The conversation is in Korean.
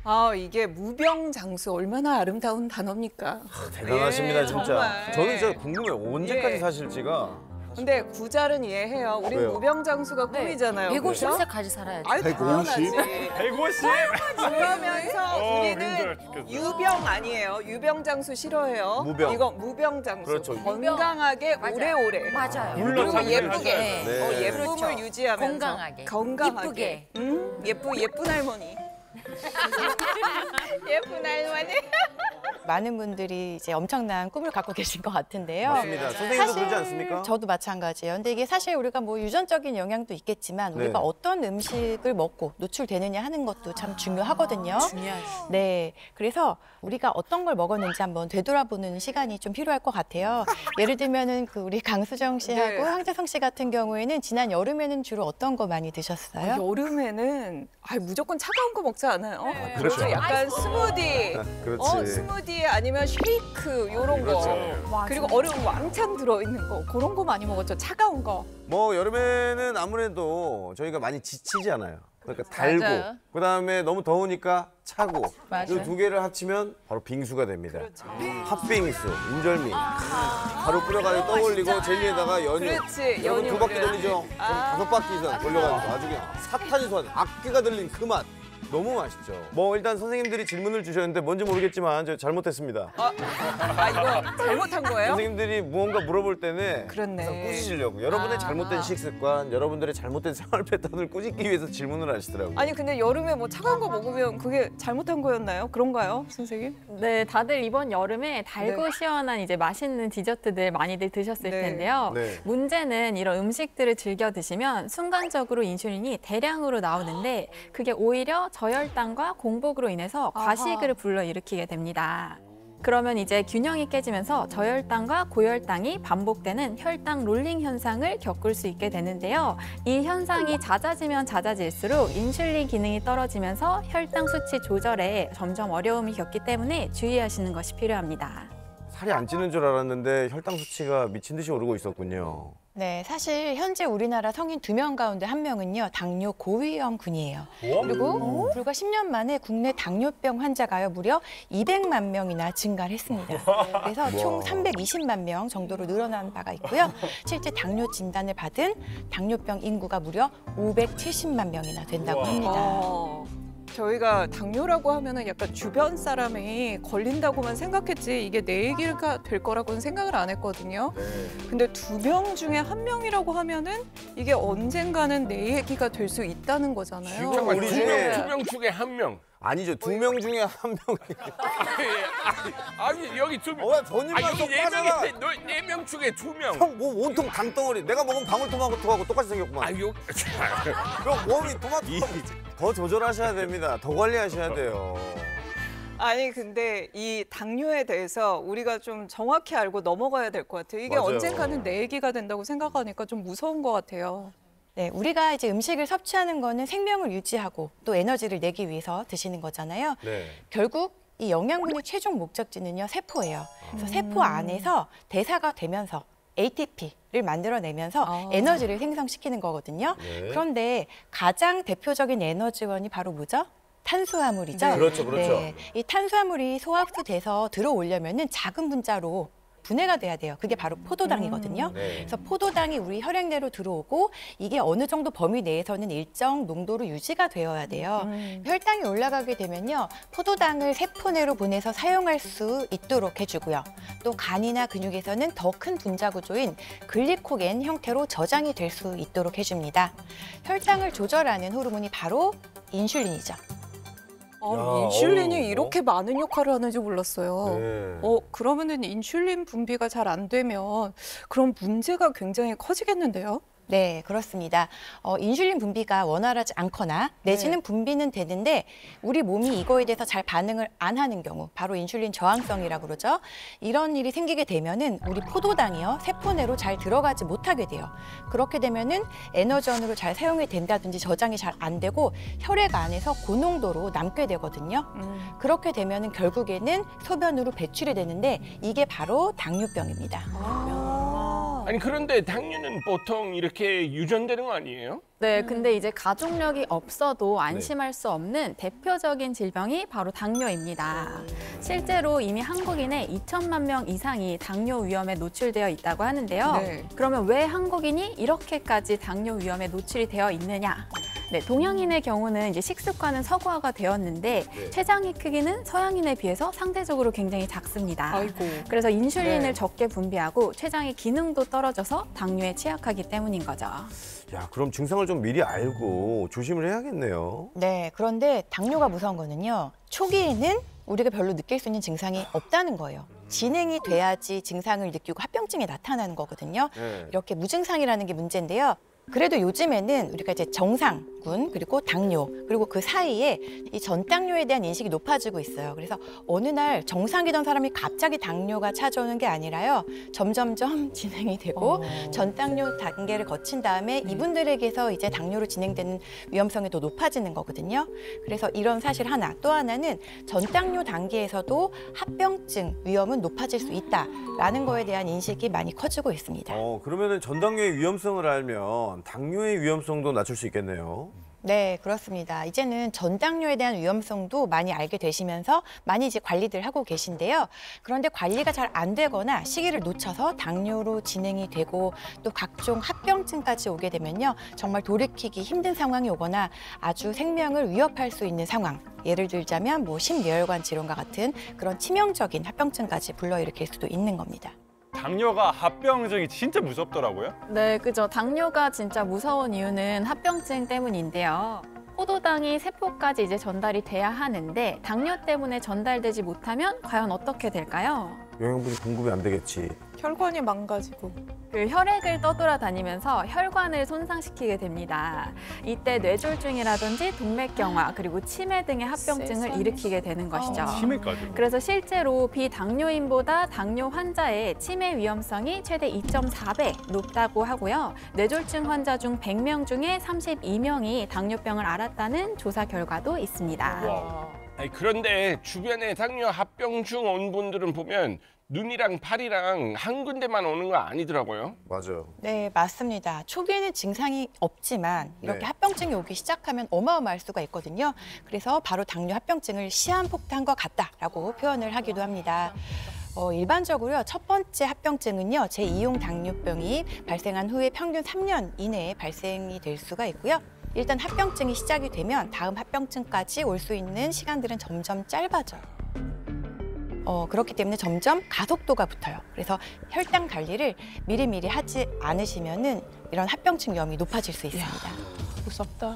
아, 이게 무병장수 얼마나 아름다운 단어입니까? 대단하십니다, 예, 진짜. 정말. 저는 진짜 궁금해요. 언제까지 예. 사실지가. 근데 구잘은 이해해요. 우리 왜요? 무병장수가 꿈이잖아요. 150세까지 살아야지. 아이, 150? 당연하지. 150? 그러면서 우리는 힘들어 죽겠어. 유병 아니에요. 유병장수 싫어해요. 무병. 이거 무병장수. 그렇죠. 건강하게 맞아요. 오래오래. 맞아요. 물론 그리고 예쁘게. 네. 예쁨을 그렇죠. 유지하면서. 건강하게. 건강하게. 예쁜 할머니. 예쁜 할머니. 많은 분들이 이제 엄청난 꿈을 갖고 계신 것 같은데요. 맞습니다. 선생님도 그러지 않습니까? 저도 마찬가지예요. 근데 이게 사실 우리가 뭐 유전적인 영향도 있겠지만 네. 우리가 어떤 음식을 먹고 노출되느냐 하는 것도 참 중요하거든요. 중요하지. 네, 그래서 우리가 어떤 걸 먹었는지 한번 되돌아보는 시간이 좀 필요할 것 같아요. 예를 들면은 그 우리 강수정 씨하고 네. 황재성 씨 같은 경우에는 지난 여름에는 주로 어떤 거 많이 드셨어요? 여름에는 무조건 차가운 거 먹지 않아요? 그렇죠. 약간 스무디. 그렇지. 스무디 아니면 쉐이크 요런 거. 그렇죠. 그리고 얼음 왕창 들어있는 거. 그런 거 많이 먹었죠. 차가운 거. 뭐 여름에는 아무래도 저희가 많이 지치지 않아요. 그러니까 달고, 맞아요. 그다음에 너무 더우니까 차고. 맞아요. 이 두 개를 합치면 바로 빙수가 됩니다. 그렇죠. 팥빙수, 인절미. 바로 뿌려가지고 떠올리고 젤리에다가 연유. 그렇지, 여러분 연유 두 바퀴 올려요. 돌리죠? 저는 5바퀴 이상 돌려가지고 아주 그냥 사탄이 소환, 악기가 들린 그 맛. 너무 맛있죠. 뭐 일단 선생님들이 질문을 주셨는데 뭔지 모르겠지만 저 잘못했습니다. 이거 잘못한 거예요? 선생님들이 무언가 물어볼 때는 그렇네. 항상 꾸짖으려고 여러분의 잘못된 식습관, 여러분들의 잘못된 생활 패턴을 꾸짖기 위해서 질문을 하시더라고요. 아니 근데 여름에 뭐 차가운 거 먹으면 그게 잘못한 거였나요? 그런가요, 선생님? 네, 다들 이번 여름에 달고 네. 시원한 이제 맛있는 디저트들 많이들 드셨을 네. 텐데요. 네. 문제는 이런 음식들을 즐겨 드시면 순간적으로 인슐린이 대량으로 나오는데 그게 오히려 저혈당과 공복으로 인해서 과식을 불러일으키게 됩니다. 그러면 이제 균형이 깨지면서 저혈당과 고혈당이 반복되는 혈당 롤링 현상을 겪을 수 있게 되는데요. 이 현상이 잦아지면 잦아질수록 인슐린 기능이 떨어지면서 혈당 수치 조절에 점점 어려움이 겪기 때문에 주의하시는 것이 필요합니다. 살이 안 찌는 줄 알았는데 혈당 수치가 미친 듯이 오르고 있었군요. 네, 사실 현재 우리나라 성인 2명 가운데 1명은요 당뇨 고위험군이에요. 그리고 불과 10년 만에 국내 당뇨병 환자가요 무려 200만 명이나 증가를 했습니다. 그래서 총 320만 명 정도로 늘어난 바가 있고요. 실제 당뇨 진단을 받은 당뇨병 인구가 무려 570만 명이나 된다고 합니다. 저희가 당뇨라고 하면은 약간 주변 사람이 걸린다고만 생각했지 이게 내 얘기가 될 거라고는 생각을 안 했거든요. 근데 2명 중에 1명이라고 하면은 이게 언젠가는 내 얘기가 될 수 있다는 거잖아요. 잠깐만, 우리 두 중에- 명, 2명 중에 1명. 아니죠. 2명 중에 1명이. 아니 여기 2명. 왜 본인만 여기 쏙 4명인데 빠져나? 너 4명 중에 2명. 형, 뭐 온통 당덩어리. 내가 먹은 방울토마토하고 똑같이 생겼구만. 아유, 형, 몸이 토마토. 더 조절하셔야 됩니다. 더 관리하셔야 돼요. 아니 근데 이 당뇨에 대해서 우리가 좀 정확히 알고 넘어가야 될 것 같아요. 이게 맞아요. 언젠가는 내 얘기가 된다고 생각하니까 좀 무서운 것 같아요. 네, 우리가 이제 음식을 섭취하는 거는 생명을 유지하고 또 에너지를 내기 위해서 드시는 거잖아요. 네. 결국 이 영양분의 최종 목적지는요 세포예요. 그래서 세포 안에서 대사가 되면서 ATP를 만들어내면서 에너지를 생성시키는 거거든요. 네. 그런데 가장 대표적인 에너지원이 바로 뭐죠? 탄수화물이죠. 네. 그렇죠, 그렇죠. 이 탄수화물이 소화수돼서 들어오려면은 작은 분자로 분해가 돼야 돼요. 그게 바로 포도당이거든요. 네. 그래서 포도당이 우리 혈액 내로 들어오고 이게 어느 정도 범위 내에서는 일정 농도로 유지가 되어야 돼요. 혈당이 올라가게 되면요. 포도당을 세포 내로 보내서 사용할 수 있도록 해주고요. 또 간이나 근육에서는 더 큰 분자 구조인 글리코겐 형태로 저장이 될 수 있도록 해줍니다. 혈당을 조절하는 호르몬이 바로 인슐린이죠. 인슐린이 어우, 이렇게 많은 역할을 하는지 몰랐어요. 네. 그러면은 인슐린 분비가 잘 안 되면 그런 문제가 굉장히 커지겠는데요? 네, 그렇습니다. 인슐린 분비가 원활하지 않거나 내지는 분비는 되는데 우리 몸이 이거에 대해서 잘 반응을 안 하는 경우 바로 인슐린 저항성이라고 그러죠. 이런 일이 생기게 되면은 우리 포도당이요 세포 내로 잘 들어가지 못하게 돼요. 그렇게 되면은 에너지원으로 잘 사용이 된다든지 저장이 잘 안 되고 혈액 안에서 고농도로 남게 되거든요. 그렇게 되면은 결국에는 소변으로 배출이 되는데 이게 바로 당뇨병입니다. 아니 그런데 당뇨는 보통 이렇게 유전되는 거 아니에요? 네, 근데 이제 가족력이 없어도 안심할 수 없는 대표적인 질병이 바로 당뇨입니다. 실제로 이미 한국인의 2천만 명 이상이 당뇨 위험에 노출되어 있다고 하는데요. 네. 그러면 왜 한국인이 이렇게까지 당뇨 위험에 노출이 되어 있느냐? 네, 동양인의 경우는 이제 식습관은 서구화가 되었는데 췌장의 크기는 서양인에 비해서 상대적으로 굉장히 작습니다. 아이고. 그래서 인슐린을 네. 적게 분비하고 췌장의 기능도 떨어져서 당뇨에 취약하기 때문인 거죠. 야, 그럼 증상을 좀 미리 알고 조심을 해야겠네요. 네, 그런데 당뇨가 무서운 거는요. 초기에는 우리가 별로 느낄 수 있는 증상이 없다는 거예요. 진행이 돼야지 증상을 느끼고 합병증이 나타나는 거거든요. 네. 이렇게 무증상이라는 게 문제인데요. 그래도 요즘에는 우리가 이제 정상군 그리고 당뇨 그리고 그 사이에 이 전당뇨에 대한 인식이 높아지고 있어요. 그래서 어느 날 정상이던 사람이 갑자기 당뇨가 찾아오는 게 아니라요. 점점점 진행이 되고 전당뇨 단계를 거친 다음에 이분들에게서 이제 당뇨로 진행되는 위험성이 더 높아지는 거거든요. 그래서 이런 사실 하나, 또 하나는 전당뇨 단계에서도 합병증 위험은 높아질 수 있다라는 거에 대한 인식이 많이 커지고 있습니다. 그러면은 전당뇨의 위험성을 알면 당뇨의 위험성도 낮출 수 있겠네요. 네, 그렇습니다. 이제는 전당뇨에 대한 위험성도 많이 알게 되시면서 많이 이제 관리들 하고 계신데요. 그런데 관리가 잘 안 되거나 시기를 놓쳐서 당뇨로 진행이 되고 또 각종 합병증까지 오게 되면요. 정말 돌이키기 힘든 상황이 오거나 아주 생명을 위협할 수 있는 상황. 예를 들자면 뭐 심뇌혈관 질환과 같은 그런 치명적인 합병증까지 불러일으킬 수도 있는 겁니다. 당뇨가 합병증이 진짜 무섭더라고요. 네, 그죠. 당뇨가 진짜 무서운 이유는 합병증 때문인데요. 포도당이 세포까지 이제 전달이 돼야 하는데 당뇨 때문에 전달되지 못하면 과연 어떻게 될까요? 영양분이 공급이 안 되겠지. 혈관이 망가지고. 그 혈액을 떠돌아다니면서 혈관을 손상시키게 됩니다. 이때 뇌졸중이라든지 동맥경화 그리고 치매 등의 합병증을 세상에. 일으키게 되는 것이죠. 치매까지. 그래서 실제로 비당뇨인보다 당뇨 환자의 치매 위험성이 최대 2.4배 높다고 하고요. 뇌졸중 환자 중 100명 중에 32명이 당뇨병을 앓았다는 조사 결과도 있습니다. 아니 그런데 주변에 당뇨 합병증 온 분들은 보면 눈이랑 팔이랑 한 군데만 오는 거 아니더라고요. 맞아요. 네, 맞습니다. 초기에는 증상이 없지만 이렇게 네. 합병증이 오기 시작하면 어마어마할 수가 있거든요. 그래서 바로 당뇨 합병증을 시한폭탄과 같다라고 표현을 하기도 합니다. 일반적으로요, 첫 번째 합병증은요, 제2형 당뇨병이 발생한 후에 평균 3년 이내에 발생이 될 수가 있고요. 일단 합병증이 시작이 되면 다음 합병증까지 올 수 있는 시간들은 점점 짧아져요. 그렇기 때문에 점점 가속도가 붙어요. 그래서 혈당 관리를 미리미리 하지 않으시면은 이런 합병증 위험이 높아질 수 있습니다. 무섭다.